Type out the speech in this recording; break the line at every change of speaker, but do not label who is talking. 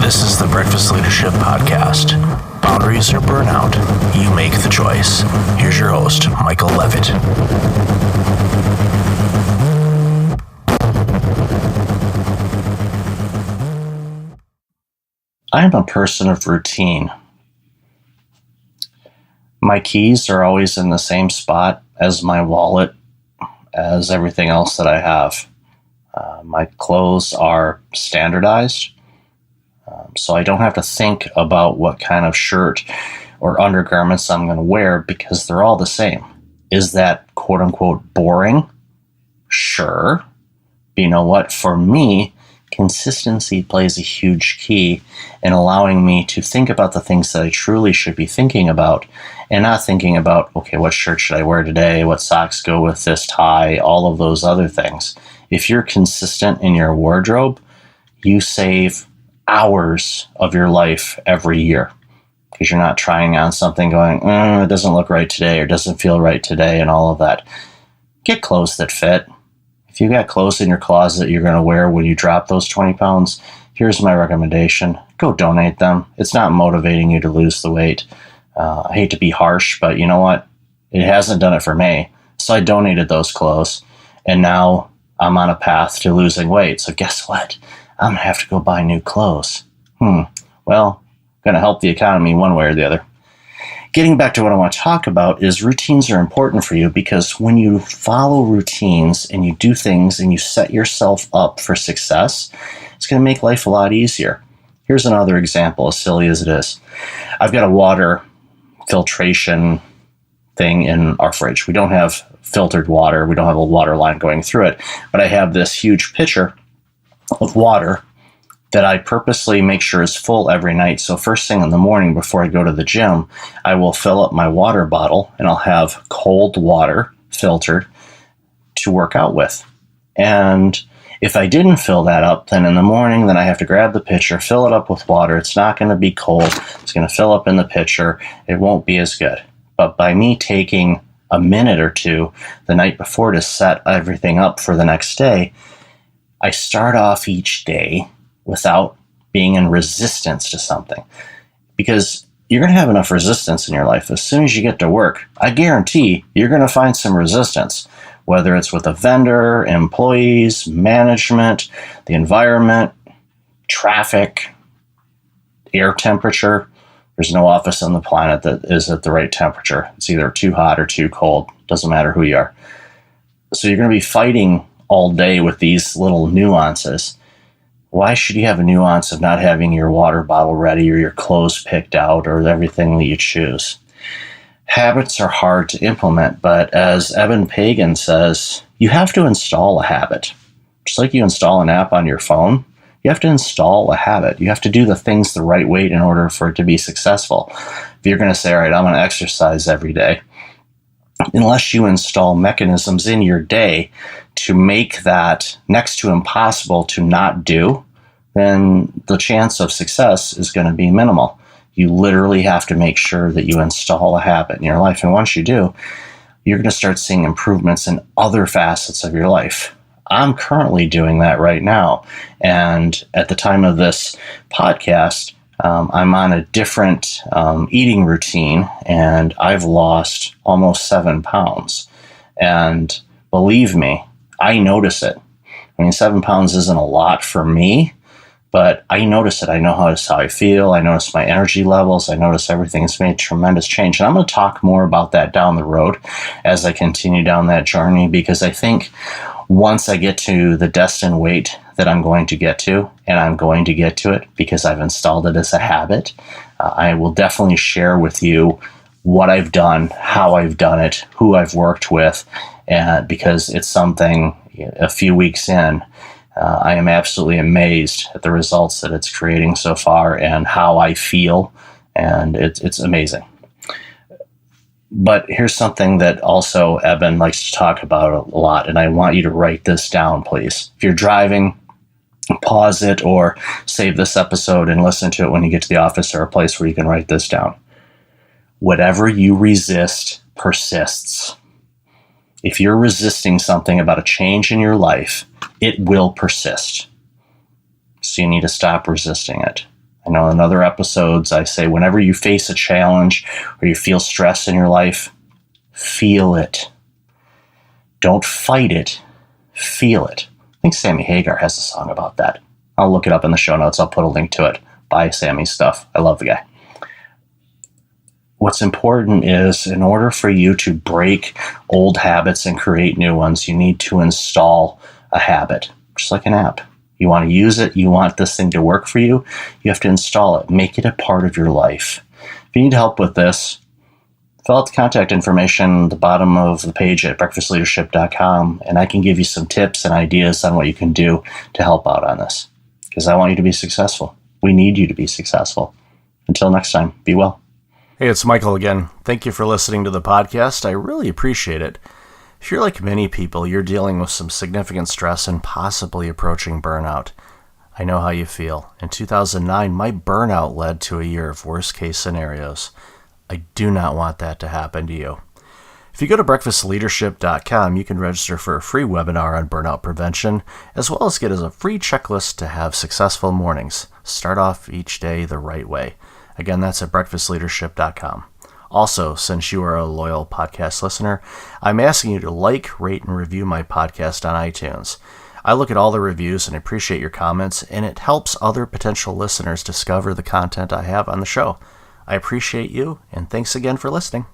This is the Breakfast Leadership Podcast. Boundaries or burnout, you make the choice. Here's your host, Michael Levitt.
I am a person of routine. My keys are always in the same spot as my wallet, as everything else that I have. My clothes are standardized, so I don't have to think about what kind of shirt or undergarments I'm going to wear because they're all the same. Is that quote unquote boring? Sure. But you know what? For me, consistency plays a huge key in allowing me to think about the things that I truly should be thinking about and not thinking about, okay, what shirt should I wear today? What socks go with this tie? All of those other things. If you're consistent in your wardrobe, you save hours of your life every year because you're not trying on something going, it doesn't look right today or doesn't feel right today and all of that. Get clothes that fit. If you got clothes in your closet you're going to wear when you drop those 20 pounds, here's my recommendation. Go donate them. It's not motivating you to lose the weight. I hate to be harsh, but you know what? It hasn't done it for me. So I donated those clothes, and now I'm on a path to losing weight. So guess what? I'm going to have to go buy new clothes. Well, going to help the economy one way or the other. Getting back to what I want to talk about is routines are important for you because when you follow routines and you do things and you set yourself up for success, it's going to make life a lot easier. Here's another example, as silly as it is. I've got a water filtration thing in our fridge. We don't have filtered water. We don't have a water line going through it, but I have this huge pitcher of water that I purposely make sure is full every night. So first thing in the morning before I go to the gym, I will fill up my water bottle and I'll have cold water filtered to work out with. And if I didn't fill that up, then in the morning, then I have to grab the pitcher, fill it up with water. It's not going to be cold. It's going to fill up in the pitcher. It won't be as good. But by me taking a minute or two the night before to set everything up for the next day, I start off each day without being in resistance to something. Because you're going to have enough resistance in your life. As soon as you get to work, I guarantee you're going to find some resistance, whether it's with a vendor, employees, management, the environment, traffic, air temperature. There's no office on the planet that is at the right temperature. It's either too hot or too cold. Doesn't matter who you are. So you're going to be fighting all day with these little nuances. Why should you have a nuance of not having your water bottle ready or your clothes picked out or everything that you choose? Habits are hard to implement, but as Eben Pagan says, you have to install a habit. Just like you install an app on your phone, you have to install a habit. You have to do the things the right way in order for it to be successful. If you're going to say, all right, I'm going to exercise every day, unless you install mechanisms in your day to make that next to impossible to not do, then the chance of success is going to be minimal. You literally have to make sure that you install a habit in your life. And once you do, you're going to start seeing improvements in other facets of your life. I'm currently doing that right now. And at the time of this podcast, I'm on a different eating routine, and I've lost almost 7 pounds. And believe me, I notice it. I mean, 7 pounds isn't a lot for me, but I notice it. I know how I feel. I notice my energy levels. I notice everything. It's made tremendous change. And I'm going to talk more about that down the road as I continue down that journey, because I think once I get to the destined weight that I'm going to get to, and I'm going to get to it because I've installed it as a habit, I will definitely share with you what I've done, how I've done it, who I've worked with, and because it's something a few weeks in, I am absolutely amazed at the results that it's creating so far and how I feel, and it's amazing. But here's something that also Eben likes to talk about a lot, and I want you to write this down, please. If you're driving, pause it or save this episode and listen to it when you get to the office or a place where you can write this down. Whatever you resist persists. If you're resisting something about a change in your life, it will persist. So you need to stop resisting it. I know in other episodes I say whenever you face a challenge or you feel stress in your life, feel it. Don't fight it. Feel it. I think Sammy Hagar has a song about that. I'll look it up in the show notes. I'll put a link to it. Buy Sammy's stuff. I love the guy. What's important is in order for you to break old habits and create new ones, you need to install a habit, just like an app. You want to use it. You want this thing to work for you. You have to install it. Make it a part of your life. If you need help with this, fill out the contact information at the bottom of the page at breakfastleadership.com, and I can give you some tips and ideas on what you can do to help out on this, because I want you to be successful. We need you to be successful. Until next time, be well.
Hey, it's Michael again. Thank you for listening to the podcast. I really appreciate it. If you're like many people, you're dealing with some significant stress and possibly approaching burnout. I know how you feel. In 2009, my burnout led to a year of worst-case scenarios. I do not want that to happen to you. If you go to breakfastleadership.com, you can register for a free webinar on burnout prevention, as well as get a free checklist to have successful mornings. Start off each day the right way. Again, that's at breakfastleadership.com. Also, since you are a loyal podcast listener, I'm asking you to like, rate, and review my podcast on iTunes. I look at all the reviews and appreciate your comments, and it helps other potential listeners discover the content I have on the show. I appreciate you, and thanks again for listening.